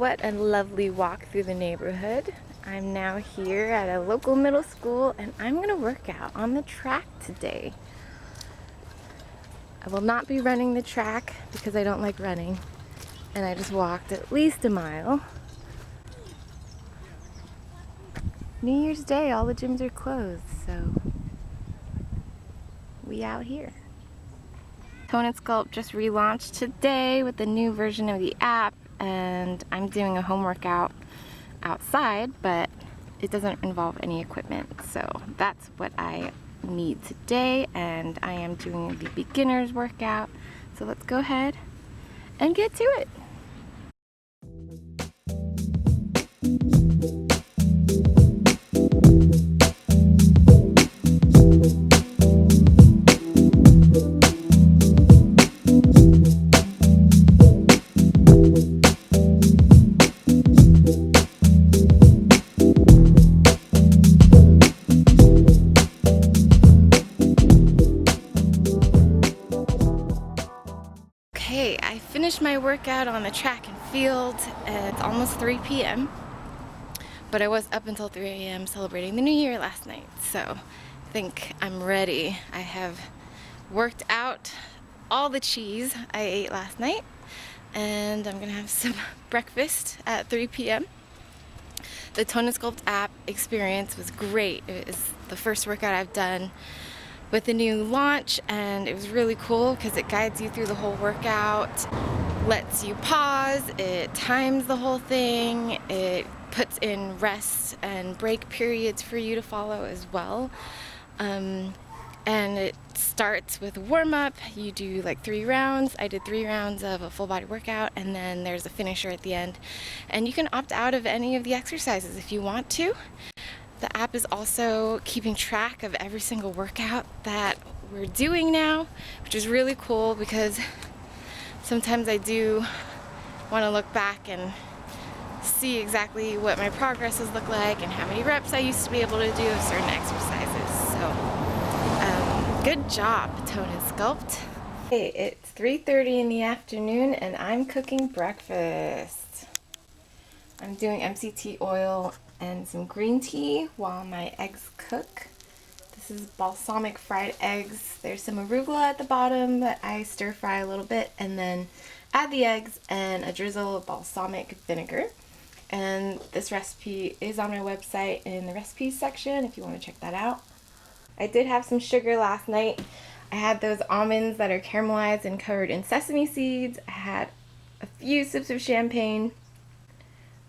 What a lovely walk through the neighborhood. I'm now here at a local middle school and I'm going to work out on the track today. I will not be running the track because I don't like running, and I just walked at least a mile. New Year's Day, all the gyms are closed, so we out here. Tone and Sculpt just relaunched today with the new version of the app, and I'm doing a home workout outside, but it doesn't involve any equipment, so that's what I need today, and I am doing the beginner's workout. So let's go ahead and get to it. Okay, I finished my workout on the track and field. It's almost 3 p.m. but I was up until 3 a.m. celebrating the new year last night, so I think I'm ready. I have worked out all the cheese I ate last night, and I'm gonna have some breakfast at 3 p.m. The Tone and Sculpt app experience was great. It was the first workout I've done with the new launch, and it was really cool because it guides you through the whole workout, lets you pause, it times the whole thing, it puts in rest and break periods for you to follow as well. And it starts with a warm-up. You do like 3 rounds. I did 3 rounds of a full body workout, and then there's a finisher at the end. And you can opt out of any of the exercises if you want to. The app is also keeping track of every single workout that we're doing now, which is really cool because sometimes I do want to look back and see exactly what my progresses look like and how many reps I used to be able to do of certain exercises. So good job, Tone and Sculpt. Hey, it's 3:30 in the afternoon and I'm cooking breakfast. I'm doing MCT oil and some green tea while my eggs cook. This is balsamic fried eggs. There's some arugula at the bottom that I stir fry a little bit and then add the eggs and a drizzle of balsamic vinegar. And this recipe is on my website in the recipes section if you want to check that out. I did have some sugar last night. I had those almonds that are caramelized and covered in sesame seeds. I had a few sips of champagne,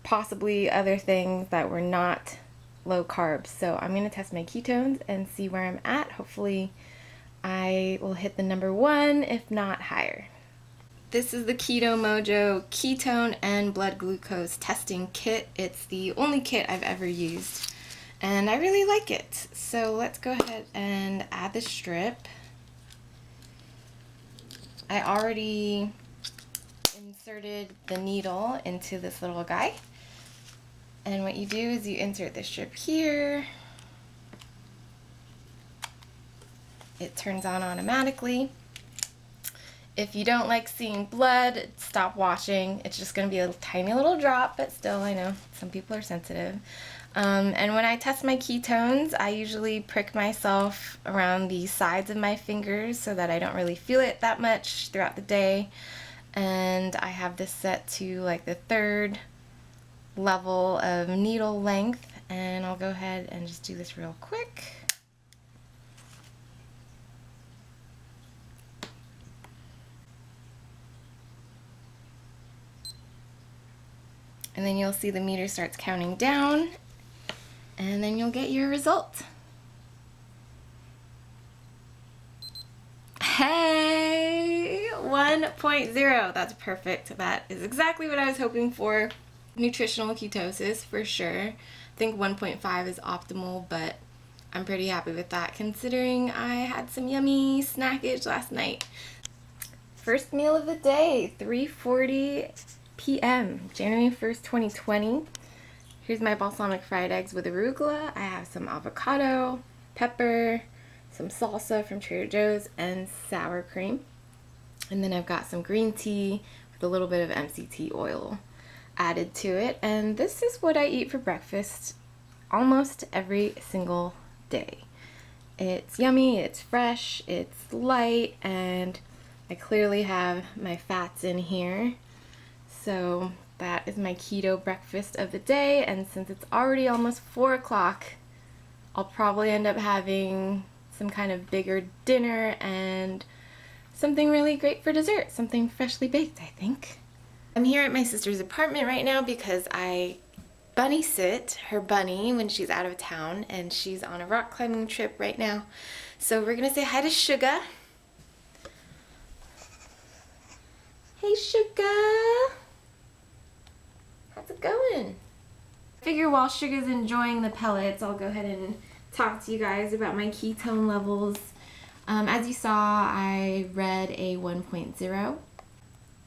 possibly other things that were not low carb. So I'm going to test my ketones and see where I'm at. Hopefully I will hit the number 1, if not higher. This is the Keto Mojo ketone and blood glucose testing kit. It's the only kit I've ever used, and I really like it. So let's go ahead and add the strip. I already inserted the needle into this little guy. And what you do is you insert the strip here. It turns on automatically. If you don't like seeing blood, stop watching. It's just going to be a tiny little drop, but still, I know some people are sensitive. And when I test my ketones, I usually prick myself around the sides of my fingers so that I don't really feel it that much throughout the day. And I have this set to like the 3rd level of needle length, and I'll go ahead and just do this real quick. And then you'll see the meter starts counting down, and then you'll get your result. Hey, 1.0, that's perfect. That is exactly what I was hoping for. Nutritional ketosis for sure. I think 1.5 is optimal, but I'm pretty happy with that considering I had some yummy snackage last night. First meal of the day, 3:40 p.m. January 1st, 2020. Here's my balsamic fried eggs with arugula. I have some avocado, pepper, some salsa from Trader Joe's, and sour cream. And then I've got some green tea with a little bit of MCT oil. added to it, and this is what I eat for breakfast almost every single day. It's yummy, it's fresh, it's light, and I clearly have my fats in here. So that is my keto breakfast of the day, and since it's already almost 4 o'clock, I'll probably end up having some kind of bigger dinner and something really great for dessert, something freshly baked, I think. I'm here at my sister's apartment right now because I bunny sit her bunny when she's out of town, and she's on a rock climbing trip right now. So we're gonna say hi to Sugar. Hey Sugar! How's it going? I figure while Sugar's enjoying the pellets, I'll go ahead and talk to you guys about my ketone levels. As you saw, I read a 1.0.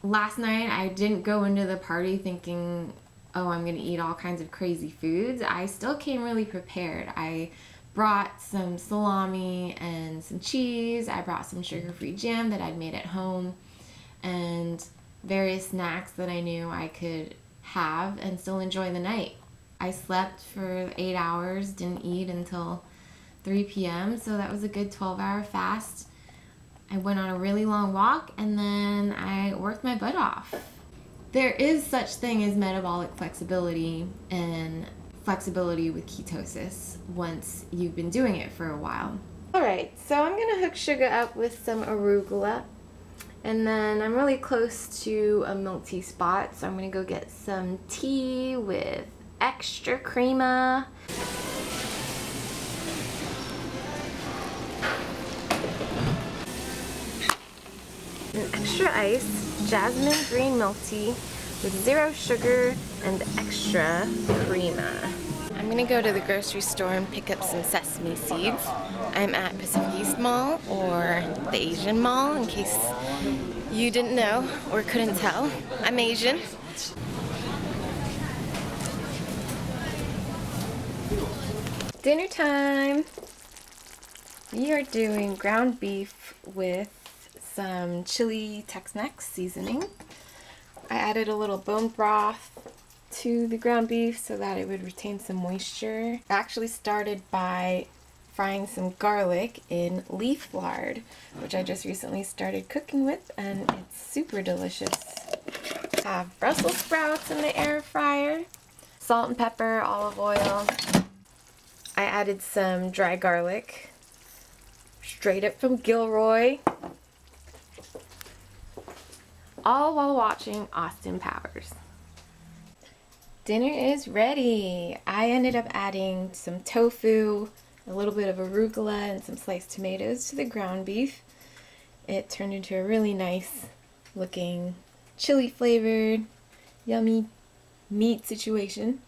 Last night I didn't go into the party thinking, oh, I'm gonna eat all kinds of crazy foods. I still came really prepared. I brought some salami and some cheese. I brought some sugar-free jam that I'd made at home and various snacks that I knew I could have and still enjoy the night. I slept for 8 hours, didn't eat until 3 p.m., so that was a good 12-hour fast. I went on a really long walk, and then I worked my butt off. There is such thing as metabolic flexibility and flexibility with ketosis once you've been doing it for a while. Alright, so I'm going to hook Sugar up with some arugula, and then I'm really close to a milk tea spot, so I'm going to go get some tea with extra crema. And extra ice, jasmine green milk tea with 0 sugar and extra crema. I'm gonna go to the grocery store and pick up some sesame seeds. I'm at Pacific East Mall, or the Asian Mall, in case you didn't know or couldn't tell. I'm Asian. Dinner time! We are doing ground beef with some chili Tex-Mex seasoning. I added a little bone broth to the ground beef so that it would retain some moisture. I actually started by frying some garlic in leaf lard, which I just recently started cooking with, and it's super delicious. I have Brussels sprouts in the air fryer, salt and pepper, olive oil. I added some dry garlic, straight up from Gilroy, all while watching Austin Powers. Dinner is ready. I ended up adding some tofu, a little bit of arugula, and some sliced tomatoes to the ground beef. It turned into a really nice looking chili flavored, yummy meat situation.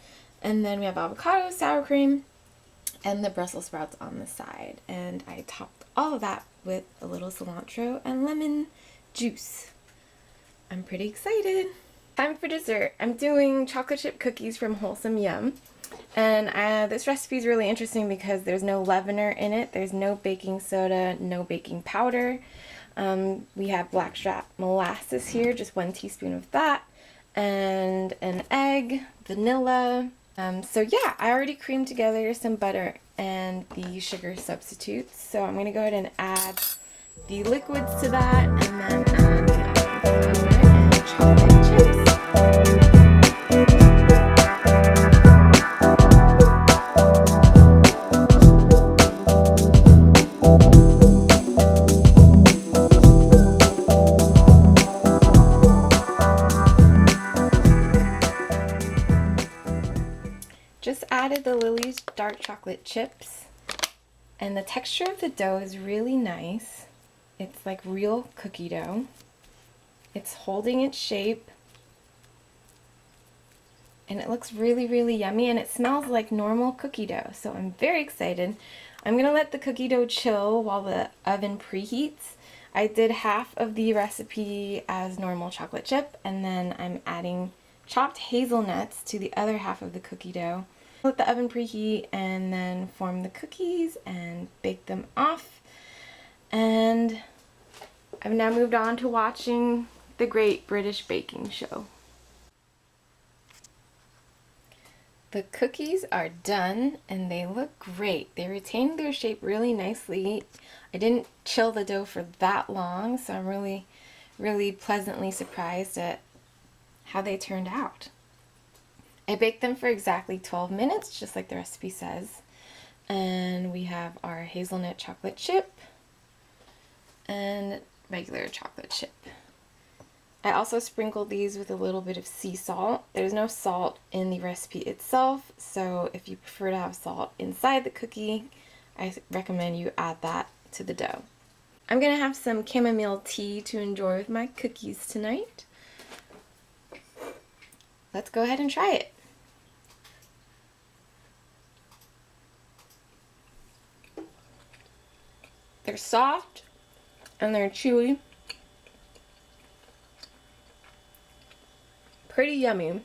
And then we have avocado, sour cream, and the Brussels sprouts on the side. And I topped all of that with a little cilantro and lemon juice. I'm pretty excited. Time for dessert. I'm doing chocolate chip cookies from Wholesome Yum. And this recipe is really interesting because there's no leavener in it. There's no baking soda, no baking powder. We have blackstrap molasses here, just 1 teaspoon of that, and an egg, vanilla. So yeah, I already creamed together some butter and the sugar substitutes. So I'm going to go ahead and add the liquids to that, and then add the and chocolate chips. Just added the Lily's dark chocolate chips, and the texture of the dough is really nice. It's like real cookie dough. It's holding its shape, and it looks really, really yummy, and it smells like normal cookie dough, so I'm very excited. I'm going to let the cookie dough chill while the oven preheats. I did half of the recipe as normal chocolate chip, and then I'm adding chopped hazelnuts to the other half of the cookie dough. Let the oven preheat and then form the cookies and bake them off. And I've now moved on to watching the Great British Baking Show. The cookies are done and they look great. They retain their shape really nicely. I didn't chill the dough for that long, so I'm really pleasantly surprised at how they turned out. I baked them for exactly 12 minutes, just like the recipe says. And we have our hazelnut chocolate chip and regular chocolate chip. I also sprinkled these with a little bit of sea salt. There's no salt in the recipe itself, so if you prefer to have salt inside the cookie, I recommend you add that to the dough. I'm gonna have some chamomile tea to enjoy with my cookies tonight. Let's go ahead and try it. They're soft and they're chewy. Pretty yummy.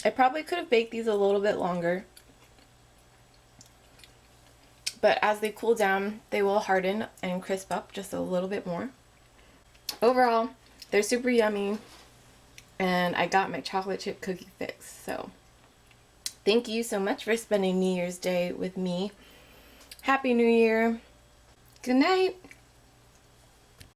I probably could have baked these a little bit longer, but as they cool down, they will harden and crisp up just a little bit more. Overall, they're super yummy, and I got my chocolate chip cookie fix. So thank you so much for spending New Year's Day with me. Happy New Year. Good night.